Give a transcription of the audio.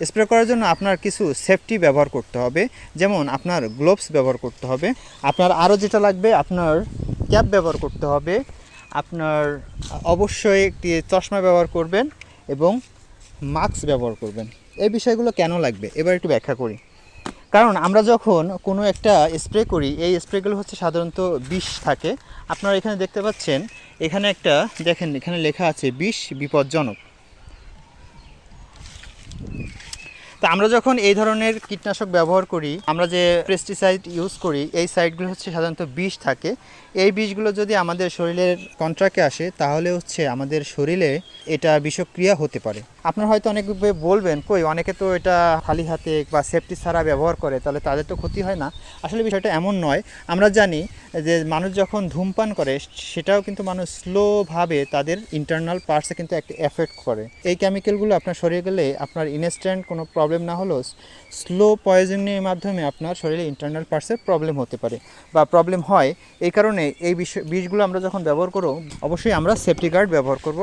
Spray করার জন্য আপনার কিছু সেফটি ব্যবহার করতে হবে, যেমন আপনার গ্লোভস ব্যবহার করতে হবে, আপনার আরও যেটা লাগবে আপনার ক্যাপ ব্যবহার করতে হবে, আপনার অবশ্যই একটি চশমা ব্যবহার করবেন এবং মাস্ক ব্যবহার করবেন। এই বিষয়গুলো কেন লাগবে এবার একটু ব্যাখ্যা করি। কারণ আমরা যখন কোনো একটা স্প্রে করি, এই স্প্রেগুলো হচ্ছে সাধারণত বিষ থাকে। আপনারা এখানে দেখতে পাচ্ছেন, এখানে একটা দেখেন, এখানে লেখা আছে বিষ বিপজ্জনক। তো আমরা যখন এই ধরনের কীটনাশক ব্যবহার করি, আমরা যে পেস্টিসাইড ইউজ করি, এই সাইডগুলো হচ্ছে সাধারণত বিষ থাকে। এই বিষগুলো যদি আমাদের শরীরের কন্ট্রাক্টে আসে তাহলে হচ্ছে আমাদের শরীরে এটা বিষক্রিয়া হতে পারে। আপনারা হয়তো অনেকে বলবেন, কই অনেকে তো এটা খালি হাতে বা সেফটি ছাড়া ব্যবহার করে, তাহলে তাদের তো ক্ষতি হয় না। আসলে বিষয়টা এমন নয়। আমরা জানি যে মানুষ যখন ধূমপান করে সেটাও কিন্তু মানুষ স্লোভাবে তাদের ইন্টারনাল পার্টসে কিন্তু একটা এফেক্ট করে। এই কেমিক্যালগুলো আপনার শরীরে গেলে আপনার ইনস্ট্যান্ট কোনো প্রবলেম না হলেও স্লো পয়জনিংয়ের মাধ্যমে আপনার শরীরে ইন্টারনাল পার্টসের প্রবলেম হতে পারে বা প্রবলেম হয়। এই কারণে এই বিষগুলো আমরা যখন ব্যবহার করব, অবশ্যই আমরা সেফটি গার্ড ব্যবহার করব।